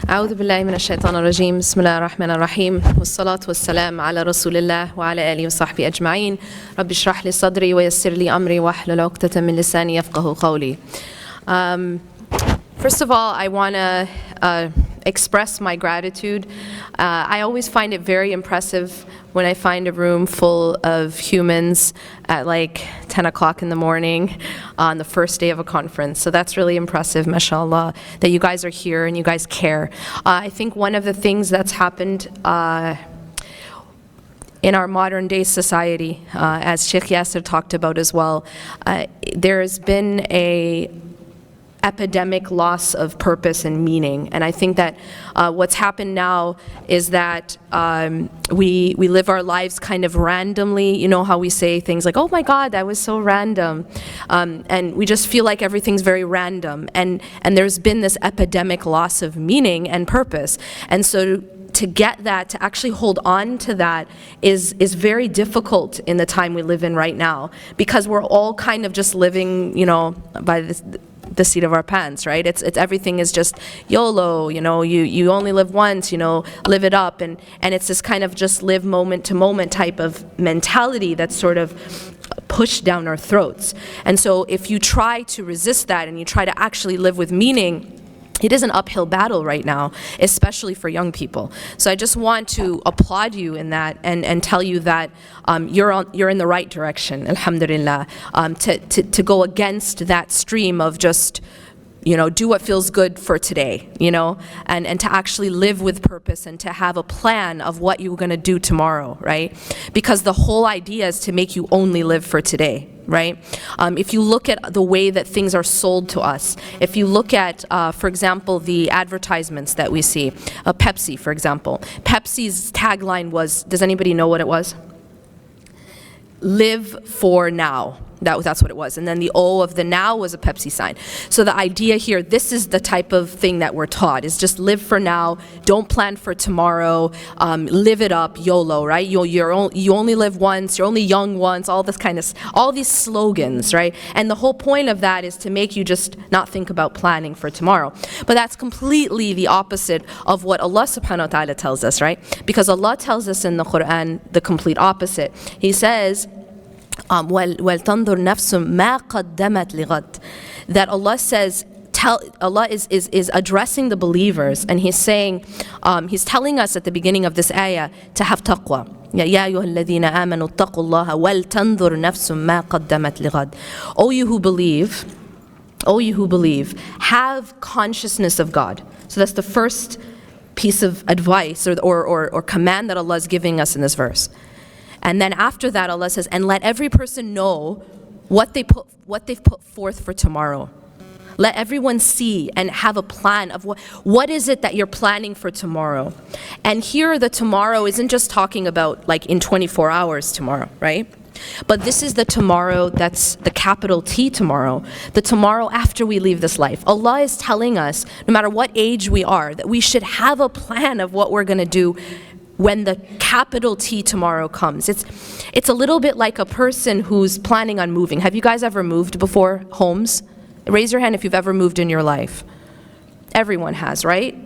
أعوذ بالله من الشيطان الرجيم بسم الله الرحمن الرحيم والصلاة والسلام على رسول الله وعلى آله وصحبه أجمعين رب اشرح لي صدري ويسر لي أمري واحلل عقدة من لساني يفقهوا قولي. First of all, I want to express my gratitude. I always find it very impressive when I find a room full of humans at like 10 o'clock in the morning on the first day of a conference. So that's really impressive, mashallah, that you guys are here and you guys care. I think one of the things that's happened in our modern day society, as Sheikh Yasser talked about as well, there has been a epidemic loss of purpose and meaning. And I think that what's happened now is that we live our lives kind of randomly. You know how we say things like, oh my God, that was so random. And we just feel like everything's very random. And there's been this epidemic loss of meaning and purpose. And so to get that, to actually hold on to that is very difficult in the time we live in right now, because we're all kind of just living, you know, by the seat of our pants, right? It's everything is just YOLO, you know, you only live once, you know, live it up, and it's this kind of just live moment to moment type of mentality that's sort of pushed down our throats. And so if you try to resist that and you try to actually live with meaning, it is an uphill battle right now, especially for young people. So I just want to applaud you in that and tell you that you're in the right direction, alhamdulillah, to go against that stream of just, you know, do what feels good for today, you know, and to actually live with purpose and to have a plan of what you're going to do tomorrow, right? Because the whole idea is to make you only live for today, right? If you look at the way that things are sold to us, if you look at, for example, the advertisements that we see, Pepsi, for example. Pepsi's tagline was, does anybody know what it was? Live for now. That's what it was. And then the O of the now was a Pepsi sign. So the idea here, this is the type of thing that we're taught, is just live for now, don't plan for tomorrow, live it up, YOLO, right? You only live once, you're only young once, all these slogans, right? And the whole point of that is to make you just not think about planning for tomorrow. But that's completely the opposite of what Allah subhanahu wa ta'ala tells us, right? Because Allah tells us in the Quran the complete opposite. He says, وَلْتَنْظُرْ نَفْسٌ مَا قَدَّمَتْ لِغَدٍ. That Allah says, Allah is addressing the believers, and He's saying, He's telling us at the beginning of this ayah to have taqwa. يَا أَيُّهَا الَّذِينَ آمَنُوا اتَّقُوا اللَّهَ وَلْتَنْظُرْ نَفْسٌ مَا قَدَّمَتْ لِغَدٍ. O you who believe, have consciousness of God. So that's the first piece of advice or command that Allah is giving us in this verse. And then after that, Allah says, and let every person know what they've put forth for tomorrow. Let everyone see and have a plan of what is it that you're planning for tomorrow. And here the tomorrow isn't just talking about like in 24 hours tomorrow, right? But this is the tomorrow that's the capital T tomorrow, the tomorrow after we leave this life. Allah is telling us, no matter what age we are, that we should have a plan of what we're going to do when the capital T tomorrow comes. It's a little bit like a person who's planning on moving. Have you guys ever moved before? Homes? Raise your hand if you've ever moved in your life. Everyone has, right?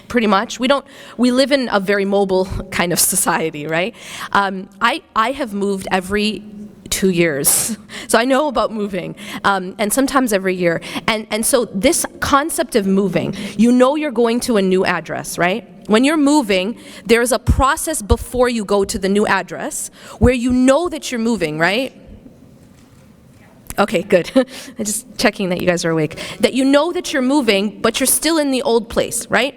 Pretty much. We live in a very mobile kind of society, right? I have moved every 2 years. So I know about moving, and sometimes every year. And so this concept of moving, you know you're going to a new address, right? When you're moving, there's a process before you go to the new address where you know that you're moving, right? Okay, good. I'm just checking that you guys are awake. That you know that you're moving, but you're still in the old place, right?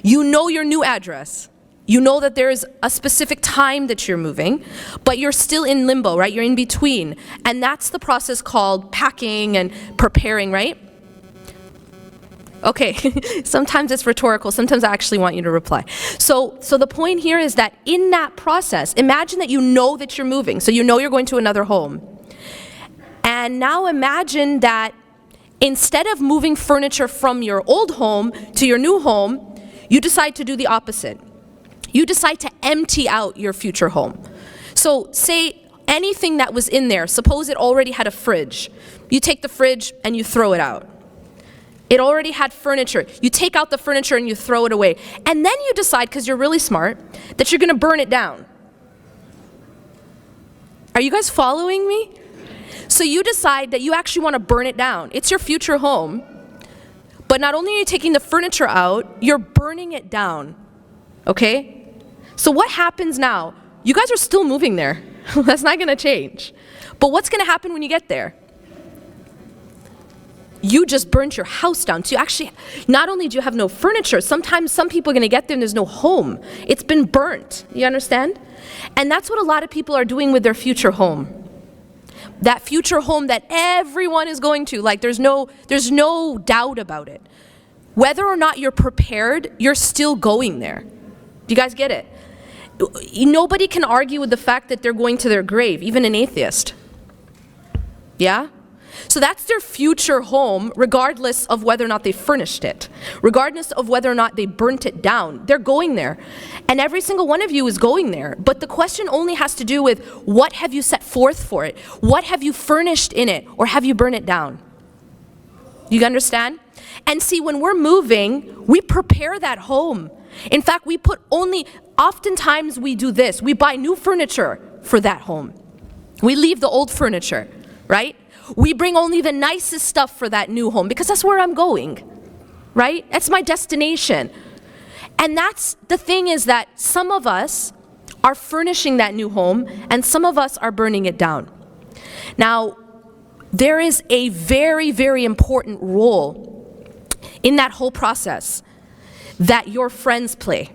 You know your new address. You know that there is a specific time that you're moving, but you're still in limbo, right? You're in between. And that's the process called packing and preparing, right? Okay, sometimes it's rhetorical, sometimes I actually want you to reply. So the point here is that in that process, imagine that you know that you're moving, so you know you're going to another home. And now imagine that instead of moving furniture from your old home to your new home, you decide to do the opposite. You decide to empty out your future home. So say anything that was in there, suppose it already had a fridge. You take the fridge and you throw it out. It already had furniture. You take out the furniture and you throw it away. And then you decide, because you're really smart, that you're going to burn it down. Are you guys following me? So you decide that you actually want to burn it down. It's your future home. But not only are you taking the furniture out, you're burning it down. Okay? So what happens now? You guys are still moving there. That's not going to change. But what's going to happen when you get there? You just burnt your house down. So you actually, not only do you have no furniture, sometimes some people are going to get there and there's no home. It's been burnt. You understand? And that's what a lot of people are doing with their future home. That future home that everyone is going to, like there's no doubt about it. Whether or not you're prepared, you're still going there. Do you guys get it? Nobody can argue with the fact that they're going to their grave, even an atheist. Yeah? So that's their future home, regardless of whether or not they furnished it, regardless of whether or not they burnt it down. They're going there. And every single one of you is going there. But the question only has to do with what have you set forth for it? What have you furnished in it? Or have you burned it down? You understand? And see, when we're moving, we prepare that home. In fact, oftentimes we do this. We buy new furniture for that home. We leave the old furniture, right? We bring only the nicest stuff for that new home because that's where I'm going, right? That's my destination. And that's the thing, is that some of us are furnishing that new home and some of us are burning it down. Now, there is a very, very important role in that whole process that your friends play.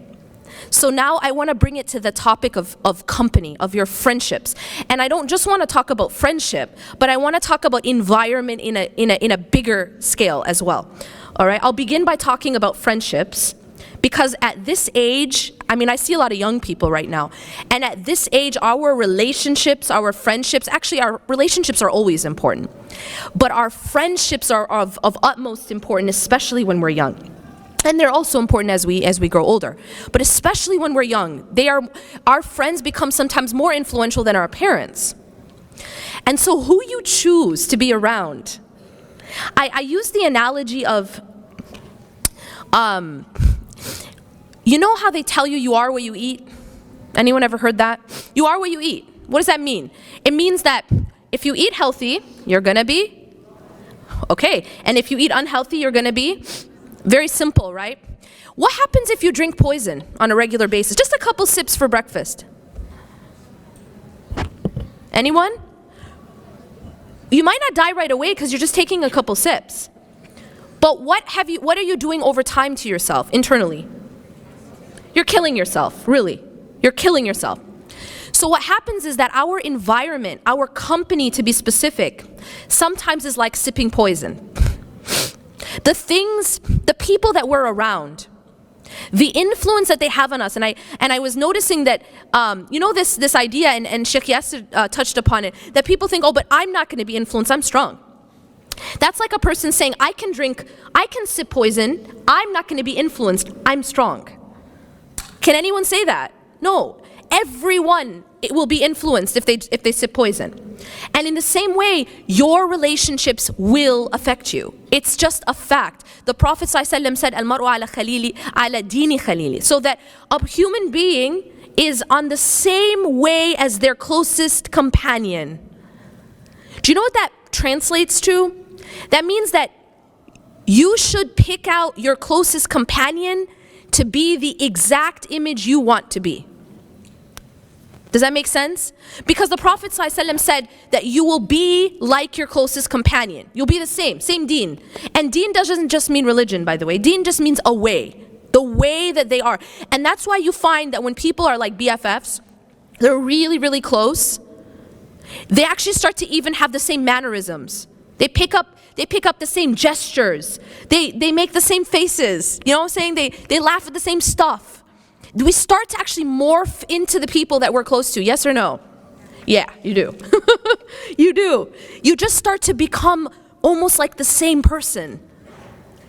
So now I want to bring it to the topic of company, of your friendships. And I don't just want to talk about friendship, but I want to talk about environment in a bigger scale as well. All right, I'll begin by talking about friendships, because at this age, I see a lot of young people right now, and at this age, our relationships, our friendships, actually our relationships are always important, but our friendships are of utmost importance, especially when we're young. And they're also important as we grow older. But especially when we're young, our friends become sometimes more influential than our parents. And so who you choose to be around. I use the analogy of, you know how they tell you are what you eat? Anyone ever heard that? You are what you eat. What does that mean? It means that if you eat healthy, you're gonna be okay. And if you eat unhealthy, you're gonna be very simple, right? What happens if you drink poison on a regular basis? Just a couple sips for breakfast. Anyone? You might not die right away because you're just taking a couple sips. But what are you doing over time to yourself internally? You're killing yourself, really. You're killing yourself. So what happens is that our environment, our company to be specific, sometimes is like sipping poison. The people that we're around, the influence that they have on us, and I was noticing that, this idea, and Sheikh Yasser touched upon it, that people think, oh, but I'm not going to be influenced, I'm strong. That's like a person saying, I can sip poison, I'm not going to be influenced, I'm strong. Can anyone say that? No. Everyone will be influenced if they sip poison. And in the same way, your relationships will affect you. It's just a fact. The Prophet ﷺ said, Al-mar'u ala khalili ala dini khalili. So that a human being is on the same way as their closest companion. Do you know what that translates to? That means that you should pick out your closest companion to be the exact image you want to be. Does that make sense? Because the Prophet ﷺ said that you will be like your closest companion. You'll be the same deen. And deen doesn't just mean religion, by the way. Deen just means a way, the way that they are. And that's why you find that when people are like BFFs, they're really, really close, they actually start to even have the same mannerisms. They pick up the same gestures. They make the same faces. You know what I'm saying? They laugh at the same stuff. We start to actually morph into the people that we're close to, yes or no? Yeah, you do. You do. You just start to become almost like the same person.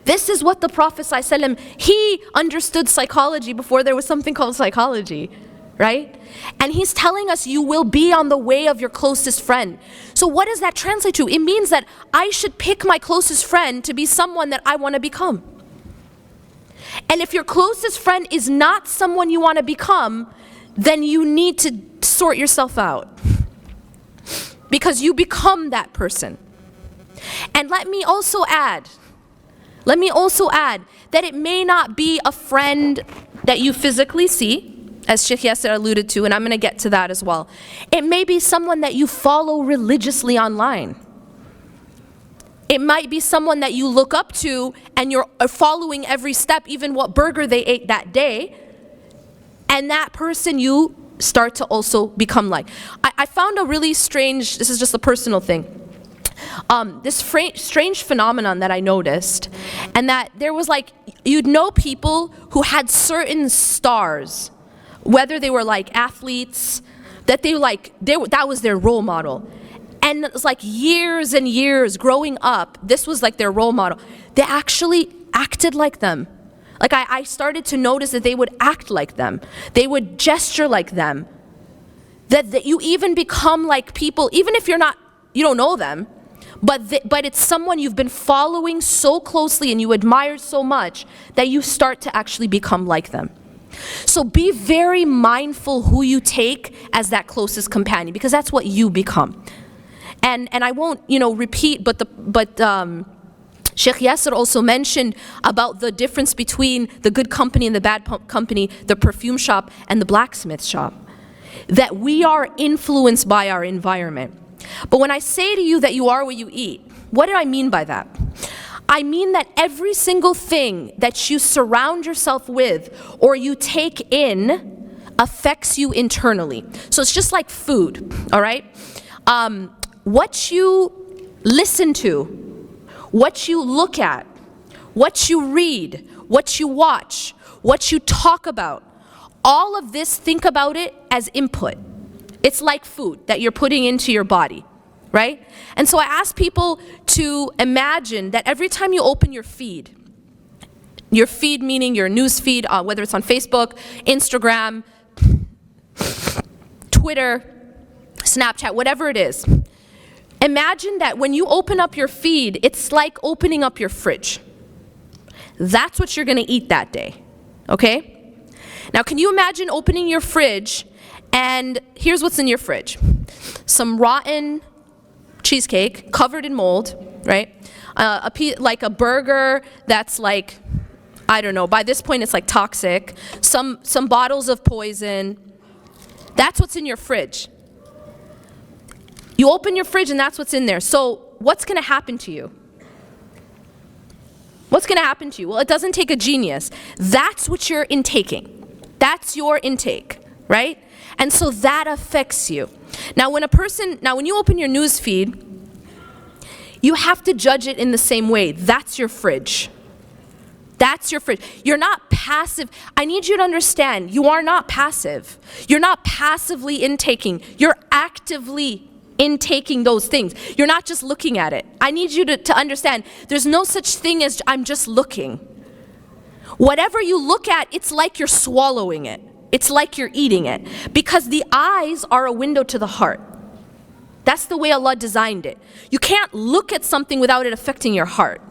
This is what the Prophet ﷺ, he understood psychology before there was something called psychology. right? And he's telling us you will be on the way of your closest friend. So what does that translate to? It means that I should pick my closest friend to be someone that I want to become. And if your closest friend is not someone you want to become, then you need to sort yourself out. Because you become that person. And let me also add that it may not be a friend that you physically see, as Sheikh Yasser alluded to, and I'm going to get to that as well. It may be someone that you follow religiously online. It might be someone that you look up to and you're following every step, even what burger they ate that day. And that person you start to also become like. I found a really strange, this is just a personal thing, this strange phenomenon that I noticed, and that there was like, you'd know people who had certain stars, whether they were like athletes, that that was their role model. And it was like years and years growing up, this was like their role model. They actually acted like them. Like I started to notice that they would act like them. They would gesture like them. That you even become like people, even if you don't know them, but it's someone you've been following so closely and you admire so much that you start to actually become like them. So be very mindful who you take as that closest companion, because that's what you become. And I won't repeat, but Sheikh Yasser also mentioned about the difference between the good company and the bad company, the perfume shop and the blacksmith shop. That we are influenced by our environment. But when I say to you that you are what you eat, what do I mean by that? I mean that every single thing that you surround yourself with or you take in affects you internally. So it's just like food, all right? What you listen to, what you look at, what you read, what you watch, what you talk about, all of this, think about it as input. It's like food that you're putting into your body, right? And so I ask people to imagine that every time you open your feed meaning your news feed, whether it's on Facebook, Instagram, Twitter, Snapchat, whatever it is, imagine that when you open up your feed, it's like opening up your fridge. That's what you're going to eat that day, okay? Now, can you imagine opening your fridge and here's what's in your fridge. Some rotten cheesecake covered in mold, right? Like a burger that's like, I don't know, by this point it's like toxic. Some bottles of poison. That's what's in your fridge. You open your fridge and that's what's in there. So what's going to happen to you? What's going to happen to you? Well, it doesn't take a genius. That's what you're intaking. That's your intake, right? And so that affects you. Now when you open your news feed, you have to judge it in the same way. That's your fridge. That's your fridge. You're not passive. I need you to understand, you are not passive. You're not passively intaking. You're actively intaking those things. You're not just looking at it. I need you to understand, there's no such thing as I'm just looking. Whatever you look at, it's like you're swallowing it. It's like you're eating it. Because the eyes are a window to the heart. That's the way Allah designed it. You can't look at something without it affecting your heart.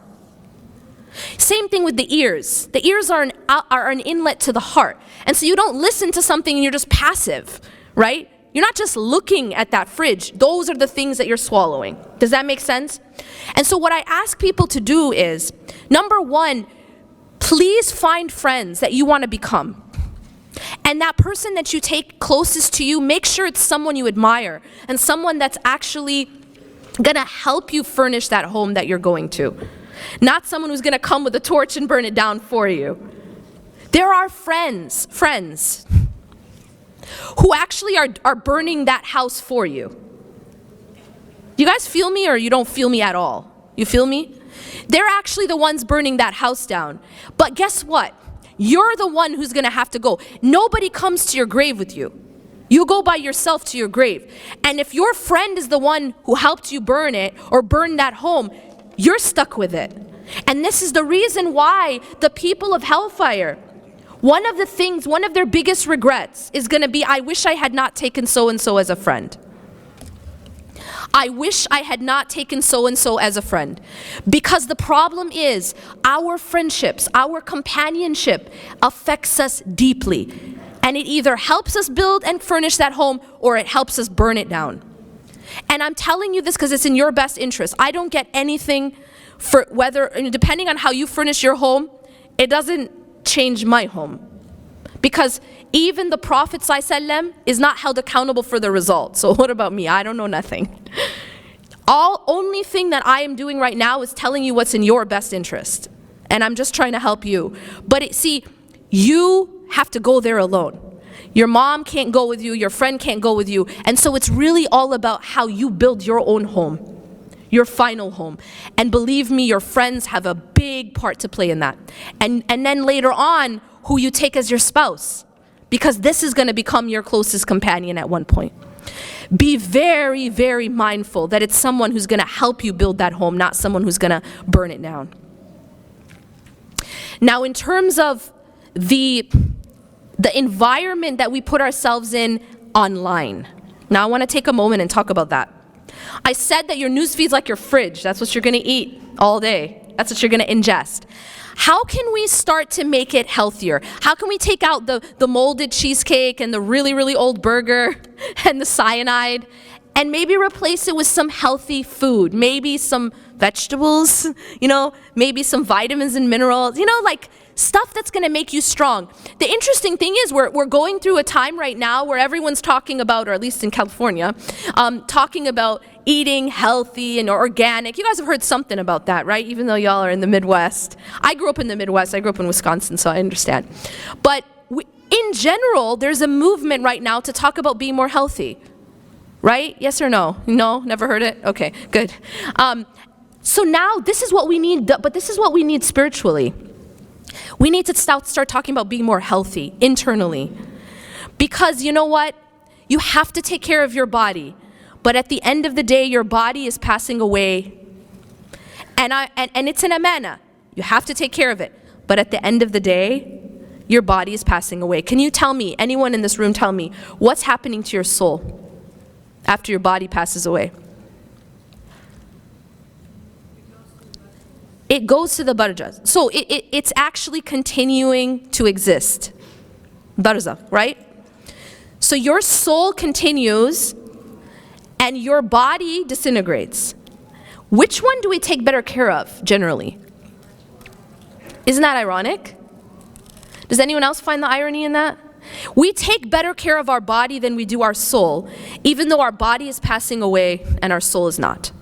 Same thing with the ears. The ears are an inlet to the heart. And so you don't listen to something and you're just passive, right? You're not just looking at that fridge. Those are the things that you're swallowing. Does that make sense? And so what I ask people to do is, number one, please find friends that you want to become. And that person that you take closest to you, make sure it's someone you admire and someone that's actually going to help you furnish that home that you're going to. Not someone who's going to come with a torch and burn it down for you. There are friends who actually are burning that house for you. You guys feel me, or you don't feel me at all? You feel me? They're actually the ones burning that house down. But guess what? You're the one who's going to have to go. Nobody comes to your grave with you. You go by yourself to your grave. And if your friend is the one who helped you burn it or burn that home, you're stuck with it. And this is the reason why the people of hellfire One of their biggest regrets is going to be, I wish I had not taken so-and-so as a friend. I wish I had not taken so-and-so as a friend. Because the problem is, our friendships, our companionship affects us deeply. And it either helps us build and furnish that home, or it helps us burn it down. And I'm telling you this because it's in your best interest. I don't get anything for whether, depending on how you furnish your home, it doesn't change my home. Because even the Prophet ﷺ is not held accountable for the result. So what about me? I don't know nothing. Only thing that I am doing right now is telling you what's in your best interest. And I'm just trying to help you. But see, you have to go there alone. Your mom can't go with you, your friend can't go with you. And so it's really all about how you build your own home, your final home. And believe me, your friends have a big part to play in that. And then later on, who you take as your spouse. Because this is going to become your closest companion at one point. Be very, very mindful that it's someone who's going to help you build that home, not someone who's going to burn it down. Now, in terms of the environment that we put ourselves in online. Now, I want to take a moment and talk about that. I said that your news feed's like your fridge. That's what you're going to eat all day. That's what you're going to ingest. How can we start to make it healthier? How can we take out the molded cheesecake and the really, really old burger and the cyanide and maybe replace it with some healthy food? Maybe some vegetables, maybe some vitamins and minerals, like stuff that's going to make you strong. The interesting thing is we're going through a time right now where everyone's talking about, or at least in California, talking about eating healthy and organic. You guys have heard something about that, right? Even though y'all are in the Midwest. I grew up in the Midwest. I grew up in Wisconsin, so I understand. But in general, there's a movement right now to talk about being more healthy. Right? Yes or no? No? Never heard it? Okay, good. So now this is what we need, but this is what we need spiritually. We need to start talking about being more healthy internally. Because you know what? You have to take care of your body. But at the end of the day, your body is passing away. And it's an amana. You have to take care of it. But at the end of the day, your body is passing away. Can you tell me, anyone in this room tell me, what's happening to your soul after your body passes away? It goes to the barzakh. So it's actually continuing to exist. Barzakh, right? So your soul continues and your body disintegrates. Which one do we take better care of, generally? Isn't that ironic? Does anyone else find the irony in that? We take better care of our body than we do our soul, even though our body is passing away and our soul is not.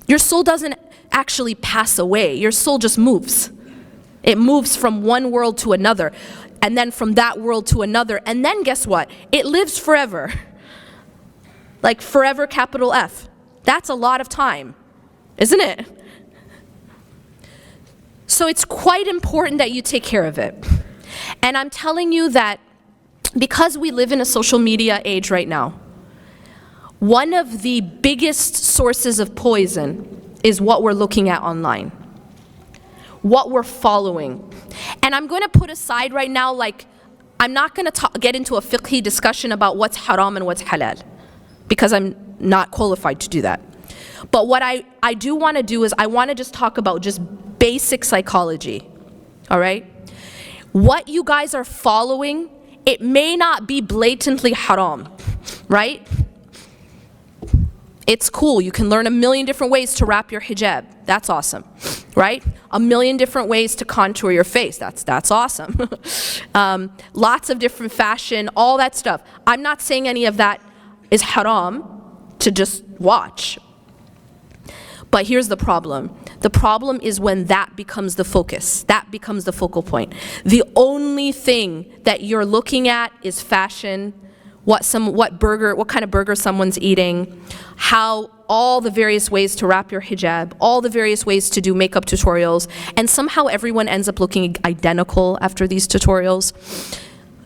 Your soul doesn't actually pass away. Your soul just moves. It moves from one world to another, and then from that world to another, and then guess what? It lives forever. Like forever, capital F. That's a lot of time, isn't it? So it's quite important that you take care of it. And I'm telling you that because we live in a social media age right now, one of the biggest sources of poison is what we're looking at online, what we're following. And I'm going to put aside right now, like, I'm not going to get into a fiqhi discussion about what's haram and what's halal, because I'm not qualified to do that. But what I do want to do is I want to just talk about just basic psychology, all right? What you guys are following, it may not be blatantly haram, right? It's cool. You can learn a million different ways to wrap your hijab. That's awesome, right? A million different ways to contour your face. That's awesome. Lots of different fashion, all that stuff. I'm not saying any of that is haram to just watch. But here's the problem. The problem is when that becomes the focus. That becomes the focal point. The only thing that you're looking at is fashion, what kind of burger someone's eating, how all the various ways to wrap your hijab, all the various ways to do makeup tutorials, and somehow everyone ends up looking identical after these tutorials.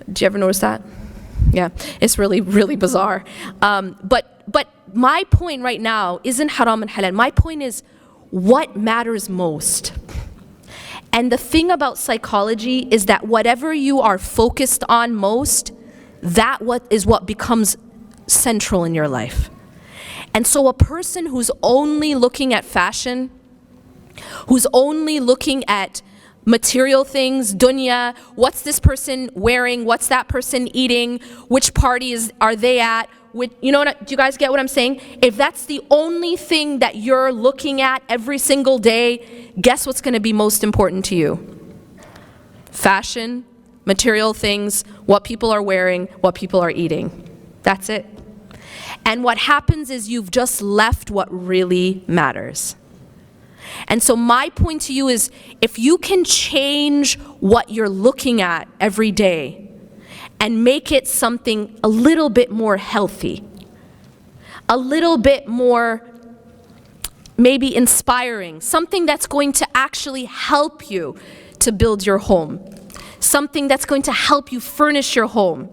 Did you ever notice that? Yeah, it's really, really bizarre. But my point right now isn't haram and halal. My point is what matters most. And the thing about psychology is that whatever you are focused on most, what becomes central in your life. And so a person who's only looking at fashion, who's only looking at material things, dunya, what's this person wearing, what's that person eating, which parties are they at, do you guys get what I'm saying? If that's the only thing that you're looking at every single day, guess what's going to be most important to you? Fashion, material things, what people are wearing, what people are eating. That's it. And what happens is you've just left what really matters. And so my point to you is, if you can change what you're looking at every day and make it something a little bit more healthy, a little bit more maybe inspiring, something that's going to actually help you to build your home, something that's going to help you furnish your home,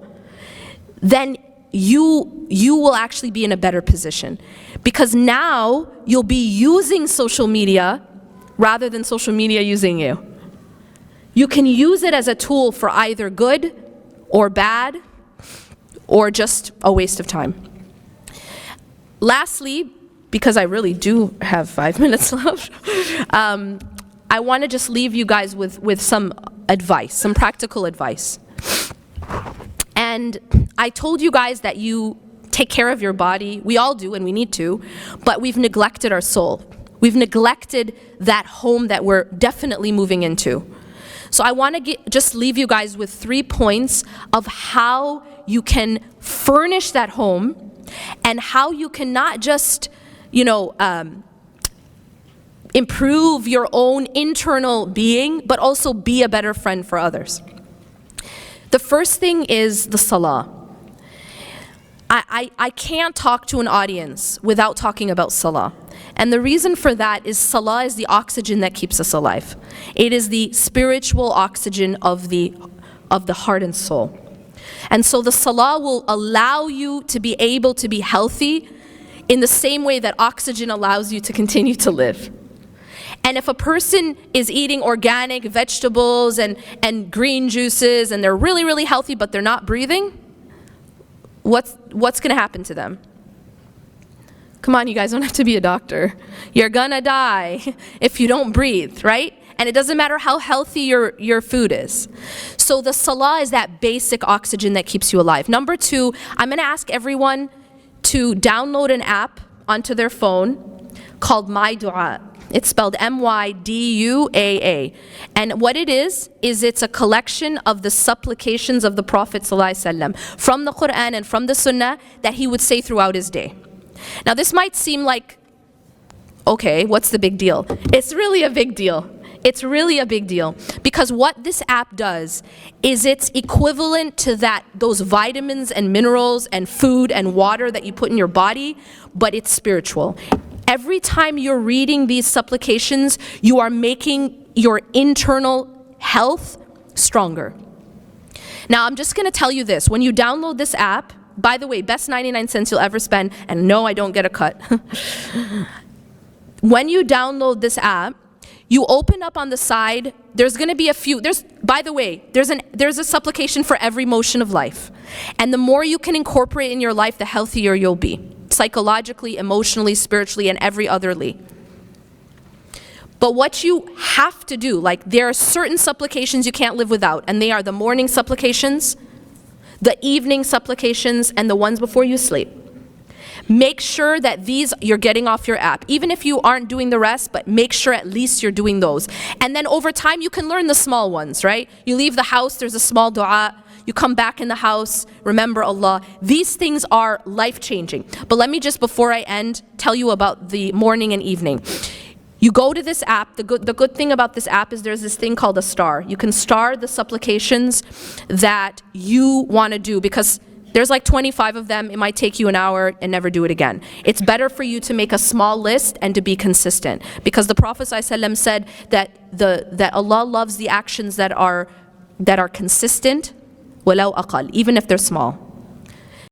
then you will actually be in a better position. Because now you'll be using social media rather than social media using you. You can use it as a tool for either good or bad, or just a waste of time. Lastly, because I really do have 5 minutes left, I want to just leave you guys with some advice, some practical advice. And I told you guys that you take care of your body. We all do, and we need to, but we've neglected our soul. We've neglected that home that we're definitely moving into. So I want to just leave you guys with 3 points of how you can furnish that home, and how you can not just, improve your own internal being, but also be a better friend for others. The first thing is the salah. I can't talk to an audience without talking about salah. And the reason for that is salah is the oxygen that keeps us alive. It is the spiritual oxygen of the heart and soul. And so the salah will allow you to be able to be healthy in the same way that oxygen allows you to continue to live. And if a person is eating organic vegetables and green juices, and they're really, really healthy, but they're not breathing, what's going to happen to them? Come on, you guys don't have to be a doctor. You're gonna die if you don't breathe, right? And it doesn't matter how healthy your food is. So the salah is that basic oxygen that keeps you alive. Number 2, I'm gonna ask everyone to download an app onto their phone called My Dua. It's spelled MYDUAA. And what it is it's a collection of the supplications of the Prophet ﷺ from the Quran and from the Sunnah that he would say throughout his day. Now this might seem like, okay, what's the big deal? It's really a big deal. It's really a big deal, because what this app does is it's equivalent to those vitamins and minerals and food and water that you put in your body, but it's spiritual. Every time you're reading these supplications, you are making your internal health stronger. Now I'm just gonna tell you this, when you download this app, by the way, best 99 cents you'll ever spend, and no, I don't get a cut. When you download this app, you open up on the side, there's gonna be a few, by the way, there's a supplication for every motion of life. And the more you can incorporate in your life, the healthier you'll be, psychologically, emotionally, spiritually, and every otherly. But what you have to do, like there are certain supplications you can't live without, and they are the morning supplications, the evening supplications, and the ones before you sleep. Make sure that these you're getting off your app, even if you aren't doing the rest, but make sure at least you're doing those. And then over time you can learn the small ones, right? You leave the house, there's a small dua. You come back in the house, remember Allah. These things are life-changing. But let me just, before I end, tell you about the morning and evening. You go to this app. The good thing about this app is there's this thing called a star. You can star the supplications that you want to do, because there's like 25 of them. It might take you an hour and never do it again. It's better for you to make a small list and to be consistent, because the Prophet ﷺ said that Allah loves the actions that are consistent, walau aqal, even if they're small.